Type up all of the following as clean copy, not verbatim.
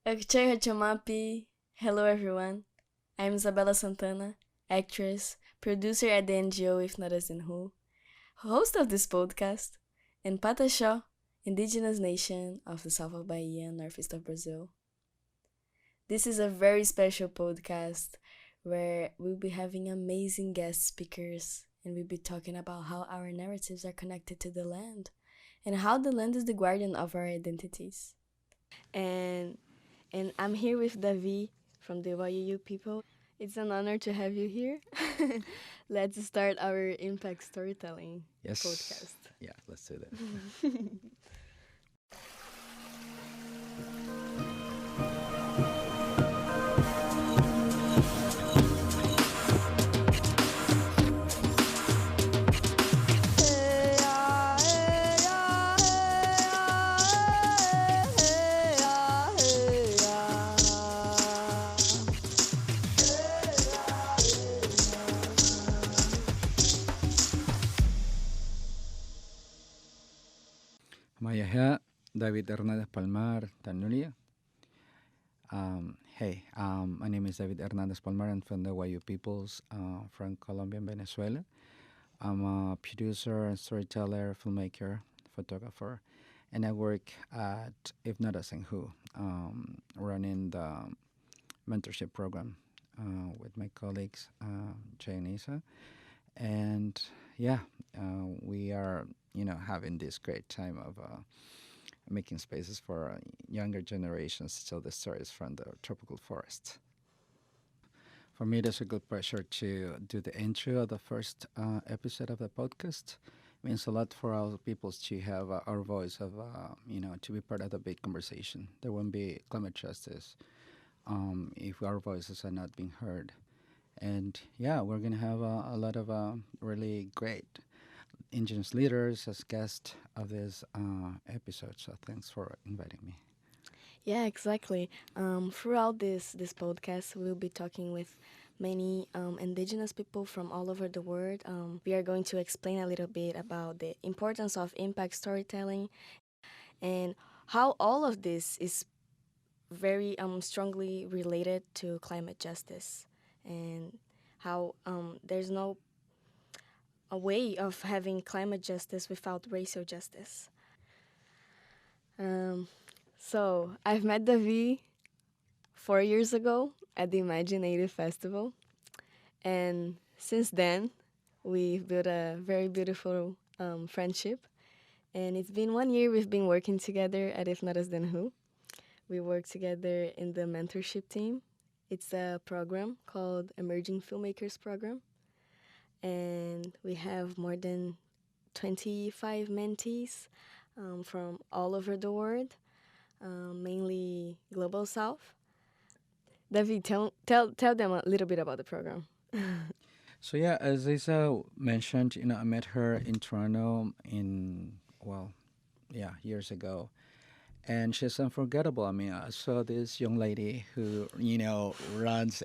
Okchay Hachamapi. Hello everyone. I'm Isabela Santana, actress, producer at the NGO If Not As In Who, host of this podcast, and Pataxó, indigenous nation of the south of Bahia, northeast of Brazil. This is a very special podcast where we'll be having amazing guest speakers and we'll be talking about how our narratives are connected to the land and how the land is the guardian of our identities. And and I'm here with David from the YUU people. It's an honor to have you here. Let's start our impact storytelling Yes. podcast. Yeah, let's do that. Maya David Hernández Palmar, Tanulia. My name is David Hernandez Palmar. I'm from the YU peoples from Colombia and Venezuela. I'm a producer, and storyteller, filmmaker, photographer, and I work at If Not As In Who, running the mentorship program with my colleagues, Jay and Isa. And yeah, we are, having this great time of making spaces for younger generations to tell the stories from the tropical forest. For me, it is a good pleasure to do the intro of the first episode of the podcast. It means a lot for our peoples to have our voice of, to be part of the big conversation. There won't be climate justice if our voices are not being heard. And yeah, we're going to have a lot of really great indigenous leaders as guests of this episode. So thanks for inviting me. Yeah, exactly. Throughout this podcast, we'll be talking with many indigenous people from all over the world. We are going to explain a little bit about the importance of impact storytelling and how all of this is very strongly related to climate justice and how there's no a way of having climate justice without racial justice. Um, so I've met David 4 years ago at the Imaginative Festival, and since then we've built a very beautiful friendship. And it's been 1 year we've been working together at If Not As Then Who. We work together in the mentorship team. It's a program called Emerging Filmmakers Program, and we have more than 25 mentees from all over the world, mainly Global South. David, tell them a little bit about the program. So yeah, as Lisa mentioned, I met her in Toronto years ago, and she's unforgettable. I mean, I saw this young lady who, runs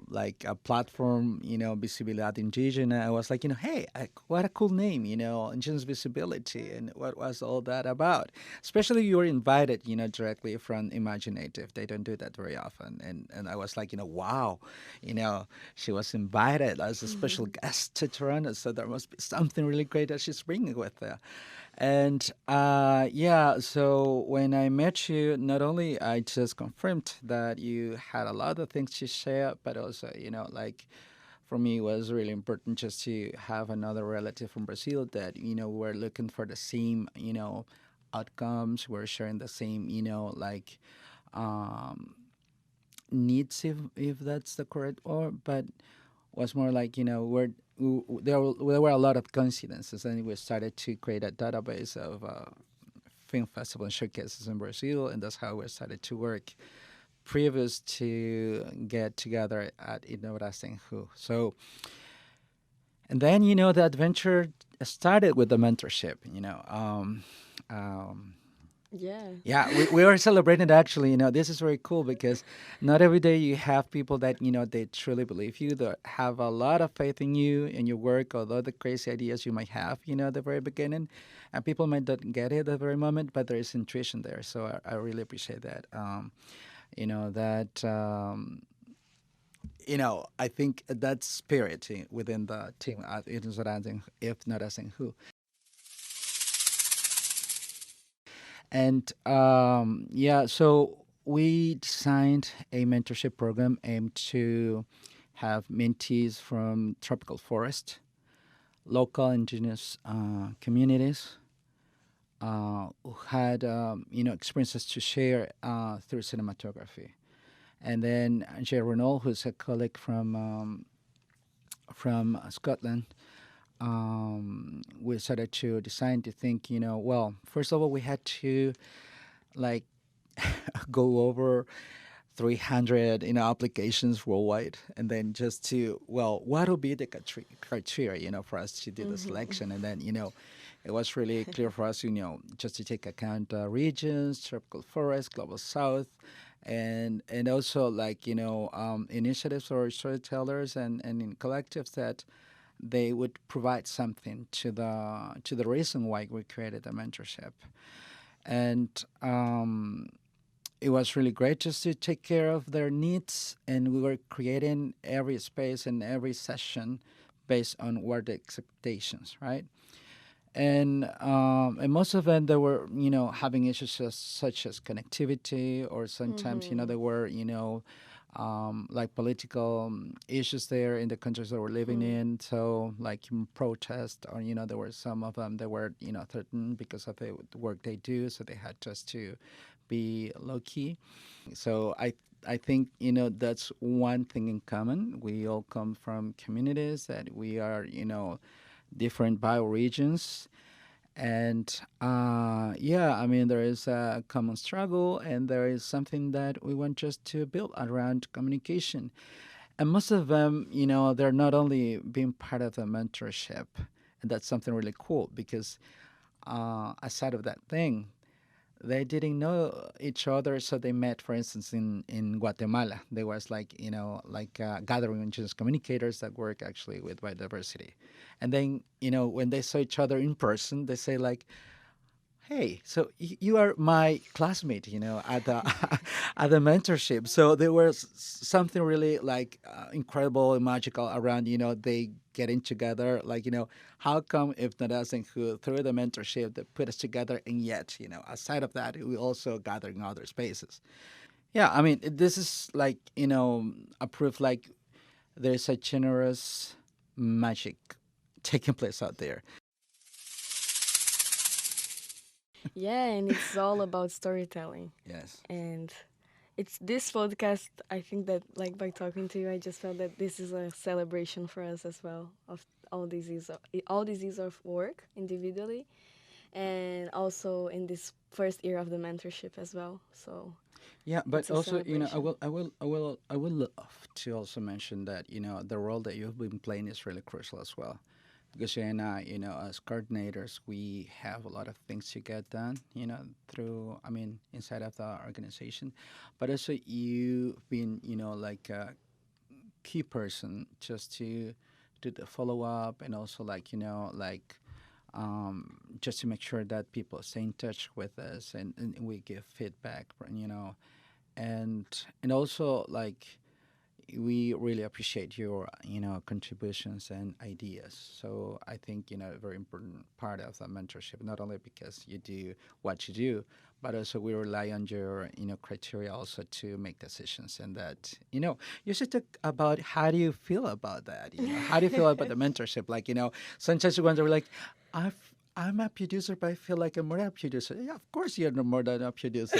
like a platform, Visibilidad Indígena. I was like, hey, what a cool name, Indigenous Visibility, and what was all that about? Especially you were invited, directly from Imaginative. They don't do that very often, and I was like, wow, she was invited as a special guest to Toronto, so there must be something really great that she's bringing with her. And so when I met you, not only I just confirmed that you had a lot of things to share, but also, like for me, it was really important just to have another relative from Brazil that, we're looking for the same, outcomes. We're sharing the same, um, needs, if that's the correct word, but was more like there were a lot of coincidences, and we started to create a database of film festival and showcases in Brazil, and that's how we started to work previous to get together at Innovação Who. So, and then the adventure started with the mentorship. Um, Yeah. Yeah, we are celebrating it actually. This is very cool because not every day you have people that, they truly believe you, that have a lot of faith in you, in your work, although the crazy ideas you might have, at the very beginning. And people might not get it at the very moment, but there is intuition there. So I really appreciate that. That, I think that spirit within the team, it is what I think, if not asking who. And yeah, so we designed a mentorship program aimed to have mentees from tropical forest, local indigenous communities who had experiences to share through cinematography. And then Jay Renault, who's a colleague from Scotland, we started to design to think, well, first of all, we had to like go over 300 applications worldwide, and then just to, well, what will be the criteria for us to do the selection. And then it was really clear for us, just to take account regions, tropical forest, global south, and also like initiatives or storytellers and in collectives that they would provide something to the reason why we created the mentorship. And it was really great just to take care of their needs, and we were creating every space and every session based on what the expectations, right? And most of them they were having issues such as connectivity, or sometimes they were like political issues there in the countries that we're living in. So like protest, or there were some of them that were threatened because of the work they do, so they had just to be low key. So I think that's one thing in common. We all come from communities that we are different bioregions. And yeah, I mean, there is a common struggle, and there is something that we want just to build around communication. And most of them, they're not only being part of the mentorship, and that's something really cool because aside of that thing, they didn't know each other, so they met, for instance, in Guatemala. There was like like gathering of indigenous communicators that work actually with biodiversity, and then when they saw each other in person, they say like, hey, so you are my classmate, at the at the mentorship. So there was something really like incredible and magical around, they getting together. Like, how come if not us and who through the mentorship that put us together, and yet, aside of that, we also gather in other spaces. Yeah, I mean, this is like, a proof like there's a generous magic taking place out there. Yeah, and it's all about storytelling. Yes. And it's this podcast, I think that like by talking to you, I just felt that this is a celebration for us as well of all these years of work individually, and also in this first year of the mentorship as well. So Yeah, but it's a also, celebration. I will love to also mention that, the role that you've been playing is really crucial as well. Because you and I, as coordinators, we have a lot of things to get done, through, I mean, inside of the organization. But also you've been, like a key person just to do the follow up, and also like, like just to make sure that people stay in touch with us, and we give feedback, and also like we really appreciate your contributions and ideas. So I think a very important part of the mentorship, not only because you do what you do, but also we rely on your criteria also to make decisions. And that you should talk about how do you feel about that. How do you feel about the mentorship? Like sometimes you wonder like, I'm a producer, but I feel like I'm more than a producer. Yeah, of course you're no more than a producer.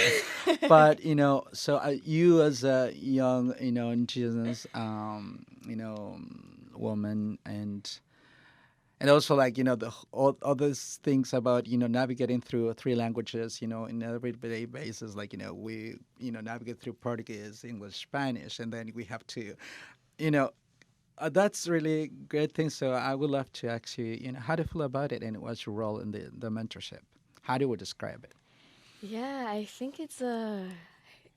But so you as a young indigenous woman, and also like all those things about navigating through three languages in everyday basis, like we navigate through Portuguese, English, Spanish, and then we have to you know that's really great thing. So I would love to ask you, how do you feel about it, and what's your role in the mentorship? How do you describe it? Yeah, I think it's a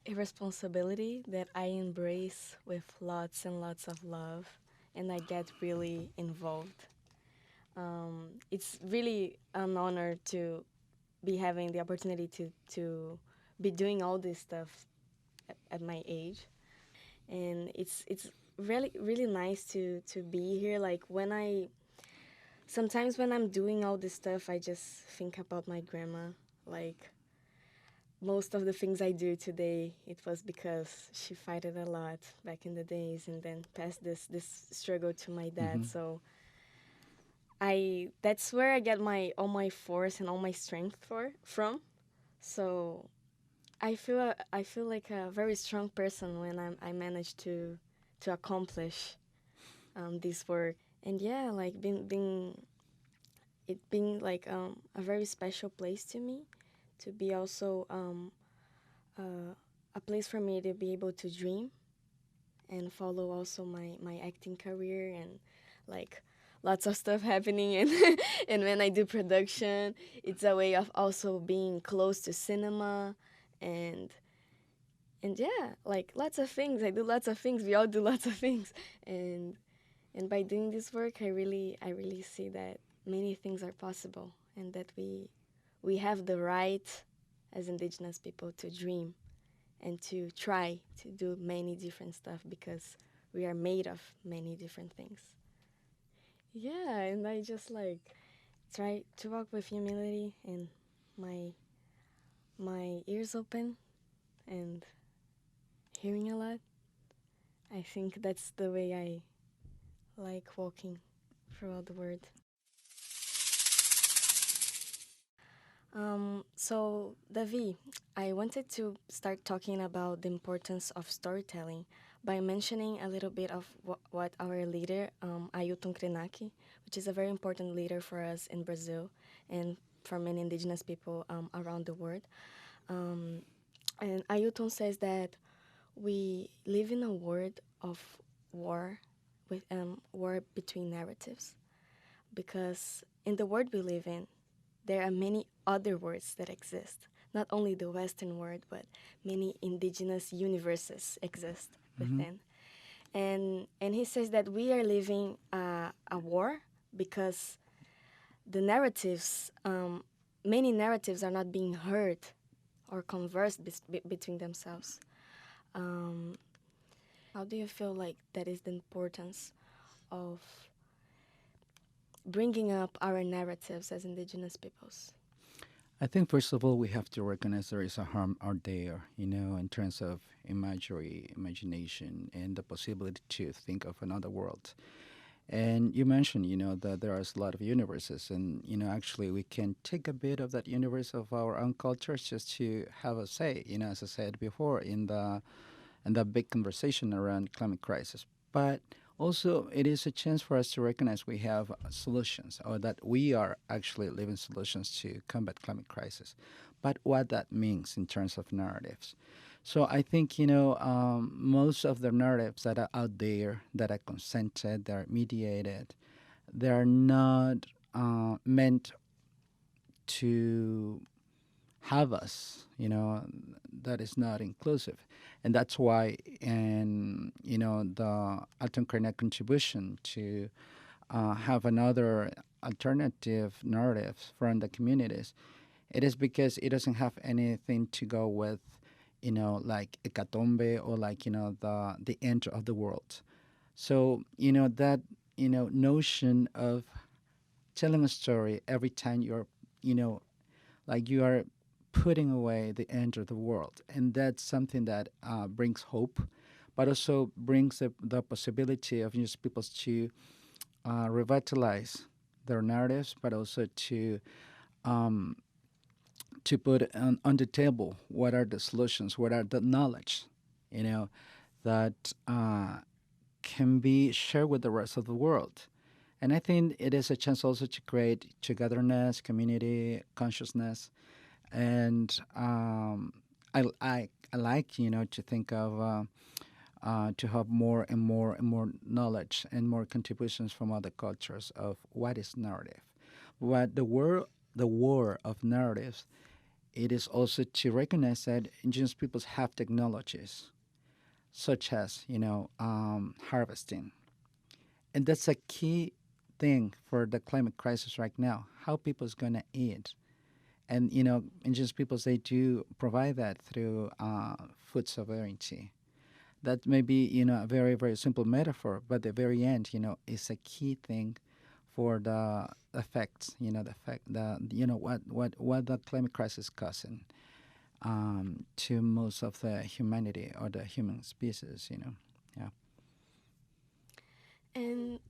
responsibility that I embrace with lots and lots of love, and I get really involved. It's really an honor to be having the opportunity to be doing all this stuff at my age, and it's really nice to be here. Like when I sometimes when I'm doing all this stuff, I just think about my grandma. Like most of the things I do today, it was because she fought it a lot back in the days, and then passed this struggle to my dad. Hmm. So I that's where I get my all my force and all my strength from. So I feel like a very strong person when I manage to accomplish this work. And yeah, like being like a very special place to me, to be also uh, a place for me to be able to dream and follow also my acting career, and like lots of stuff happening, and and when I do production, it's a way of also being close to cinema, and and yeah, like lots of things. I do lots of things. We all do lots of things, and and by doing this work, I really see that many things are possible, and that we have the right as indigenous people to dream and to try to do many different stuff, because we are made of many different things. Yeah, and I just like try to walk with humility and my my ears open and hearing a lot. I think that's the way I like walking throughout the world. So, Davi, I wanted to start talking about the importance of storytelling by mentioning a little bit of what our leader, Ailton Krenak, which is a very important leader for us in Brazil and for many indigenous people around the world. Um, and Ailton says that we live in a world of war, with war between narratives, because in the world we live in, there are many other words that exist. Not only the Western world, but many indigenous universes exist Hmm. within. And he says that we are living a war because the narratives, many narratives are not being heard or conversed between themselves. Um, how do you feel like that is the importance of bringing up our narratives as indigenous peoples? I think first of all we have to recognize there is a harm out there, in terms of imagery, imagination, and the possibility to think of another world. And you mentioned, that there are a lot of universes, and actually we can take a bit of that universe of our own cultures just to have a say, as I said before, in the big conversation around climate crisis. But also, it is a chance for us to recognize we have solutions, or that we are actually living solutions to combat climate crisis. But what that means in terms of narratives. So I think most of the narratives that are out there that are consented, that are mediated, they are not meant to have us, that is not inclusive. And that's why, and the Alton Karnak contribution to have another alternative narrative from the communities, it is because it doesn't have anything to go with, like hecatombe, or like, the end of the world. So, that, notion of telling a story every time you're, you know, like you are putting away the end of the world. And that's something that brings hope, but also brings the possibility of just people to revitalize their narratives, but also um, to put on the table what are the solutions, what are the knowledge, you know, that can be shared with the rest of the world. And I think it is a chance also to create togetherness, community consciousness, and I like to think of to have more and more and more knowledge and more contributions from other cultures of what is narrative. What the war of narratives it is also to recognize that indigenous peoples have technologies such as harvesting, and that's a key thing for the climate crisis right now. How people's gonna eat, and indigenous peoples, they do provide that through food sovereignty. That may be a very very simple metaphor, but the very end is a key thing for the effects, the effect, what the climate crisis causing to most of the humanity or the human species. Yeah. And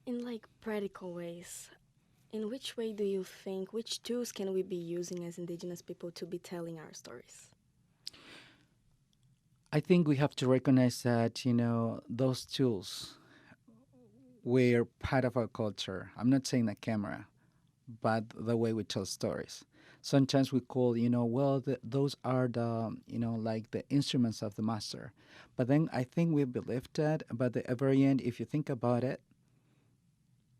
in like practical ways, in which way do you think, which tools can we be using as indigenous people to be telling our stories? I think we have to recognize that those tools were part of our culture. I'm not saying the camera, but the way we tell stories. Sometimes we call, well, those are the, like the instruments of the master. But then I think we believed that, but at the very end, if you think about it,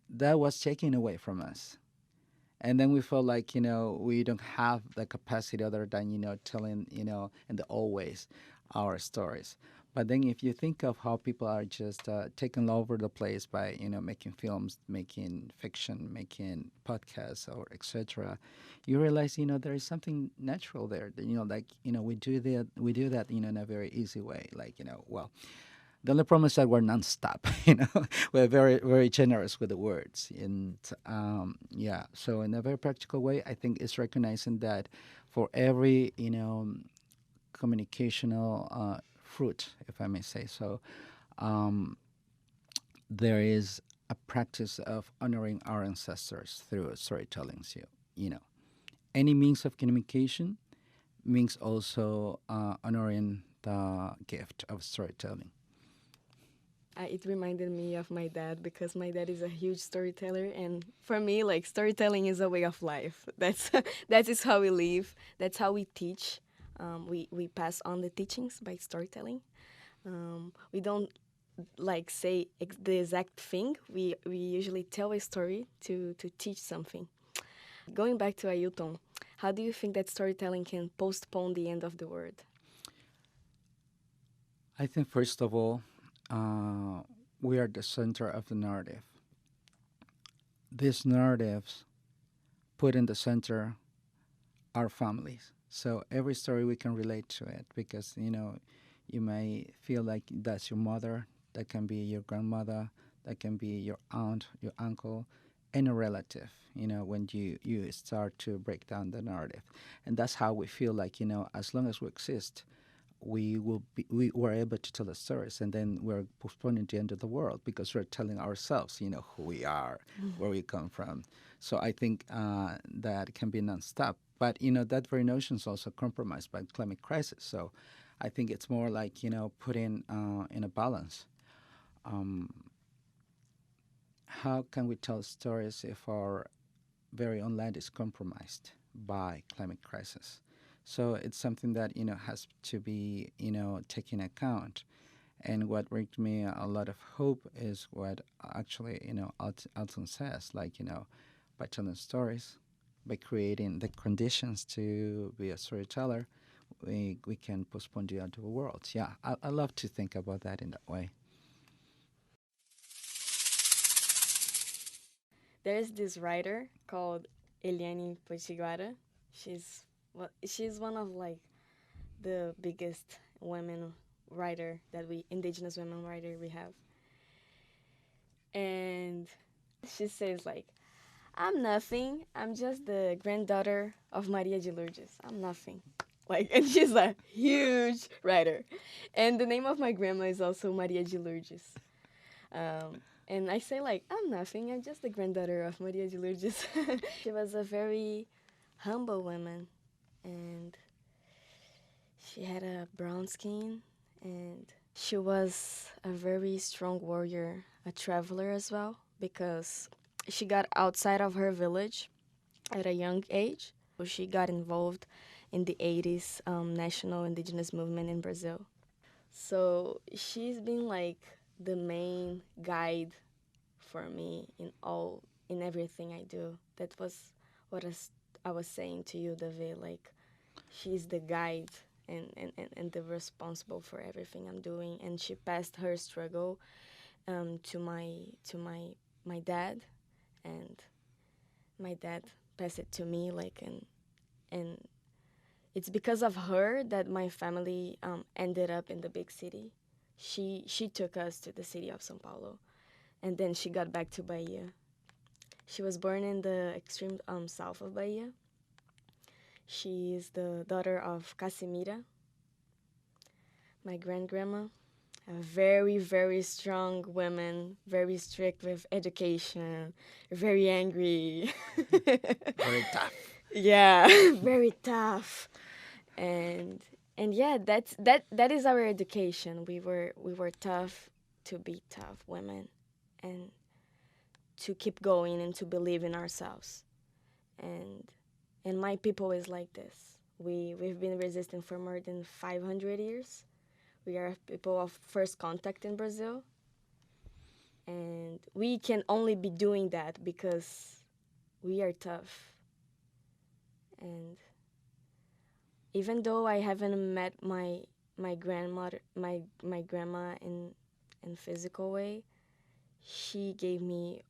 that was taken away from us. And then we felt like, we don't have the capacity other than, telling, in the always our stories. But then if you think of how people are just taken all over the place by, making films, making fiction, making podcasts or etc., you realize, there is something natural there. That, like, we do that, in a very easy way. Like, well, the only problem is that we're nonstop. We're very, very generous with the words, and yeah. So in a very practical way, I think it's recognizing that for every communicational fruit, if I may say so, um, there is a practice of honoring our ancestors through storytelling. So, any means of communication means also honoring the gift of storytelling. It reminded me of my dad because my dad is a huge storyteller, and for me, like storytelling is a way of life. That is how we live. That's how we teach. We pass on the teachings by storytelling. We don't like say the exact thing. We usually tell a story to teach something. Going back to Ailton, how do you think that storytelling can postpone the end of the world? I think, first of all, we are the center of the narrative. These narratives put in the center our families. So every story we can relate to it because, you may feel like that's your mother, that can be your grandmother, that can be your aunt, your uncle, any relative, when you start to break down the narrative. And that's how we feel like, as long as we exist, we were able to tell the stories, and then we're postponing the end of the world because we're telling ourselves who we are, where we come from. So I think that can be nonstop, but that very notion is also compromised by the climate crisis. So I think it's more like putting in a balance. um, how can we tell stories if our very own land is compromised by climate crisis? So it's something that has to be taken account. And what brings me a lot of hope is what actually Alton says, like by telling stories, by creating the conditions to be a storyteller, we can postpone the end of the world. Yeah, I love to think about that in that way. There's this writer called Eliane Potiguara. She's one of like the biggest women writer that we indigenous women writer we have. And she says like, I'm nothing. I'm just the granddaughter of Maria de Lourdes. I'm nothing. Like, and she's a huge writer. And the name of my grandma is also Maria de Lourdes. And I say like, I'm nothing. I'm just the granddaughter of Maria de Lourdes. She was a very humble woman, and she had a brown skin, and she was a very strong warrior, a traveler as well, because she got outside of her village at a young age. So she got involved in the 80s national indigenous movement in Brazil. So she's been like the main guide for me in everything I do. That was what I was saying to you, David. Like she's the guide and the responsible for everything I'm doing. And she passed her struggle to my dad, and my dad passed it to me. And it's because of her that my family ended up in the big city. She took us to the city of São Paulo, and then she got back to Bahia. She was born in the extreme south of Bahia. She is the daughter of Casimira, my grand-grandma, a very, very strong woman, very strict with education, very angry. Very tough. Yeah, very tough. And and yeah, that is our education. We were tough to be tough women, and to keep going and to believe in ourselves. And and my people is like this. We've been resisting for more than 500 years. We are people of first contact in Brazil, and we can only be doing that because we are tough. And even though I haven't met my grandmother, my grandma in physical way, she gave me,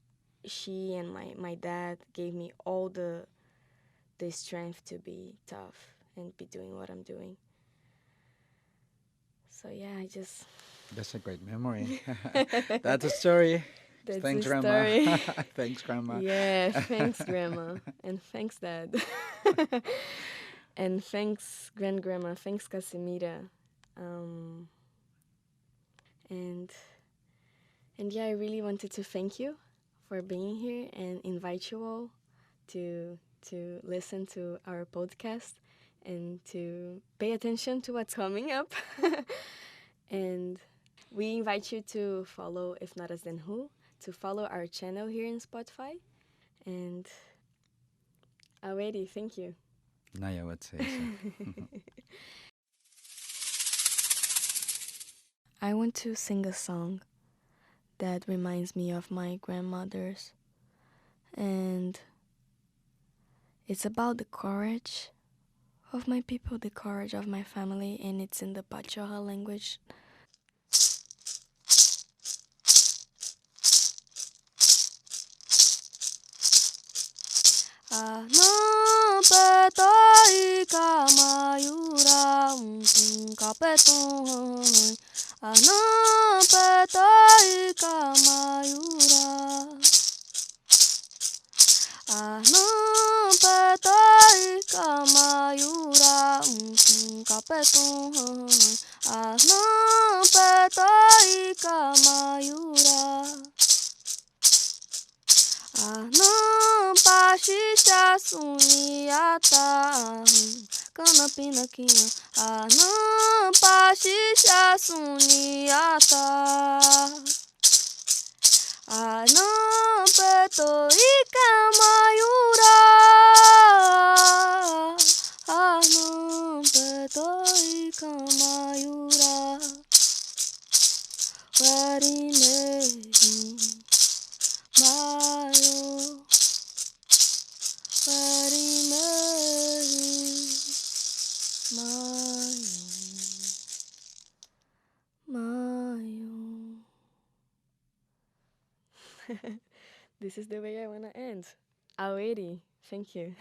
she and my dad gave me all the strength to be tough and be doing what I'm doing. So yeah, I just That's a great memory. That's a story. that's the Thanks, Grandma. story. Thanks, Grandma. Yeah, thanks grandma, and thanks dad, and thanks grandma, thanks Casimira, um, and and yeah, I really wanted to thank you for being here and invite you all to listen to our podcast and to pay attention to what's coming up. And we invite you to follow If Not As Then Who, to follow our channel here in Spotify. And already, thank you. Naya would say so. I want to sing a song that reminds me of my grandmothers, and it's about the courage of my people, the courage of my family, and it's in the Pachoha language. Ano petai kamayura kapeton. Ano petai kamayura. Ano petai kamayura kapeton. Ano petai kamayura. Anam pashisha suniata kana pinakinha. Anam pashisha suniata. Anam peto ikamayura. Anam peto ikamayura. Warine Mayo, Parimari, Mayo. This is the way I want to end. Already. Thank you.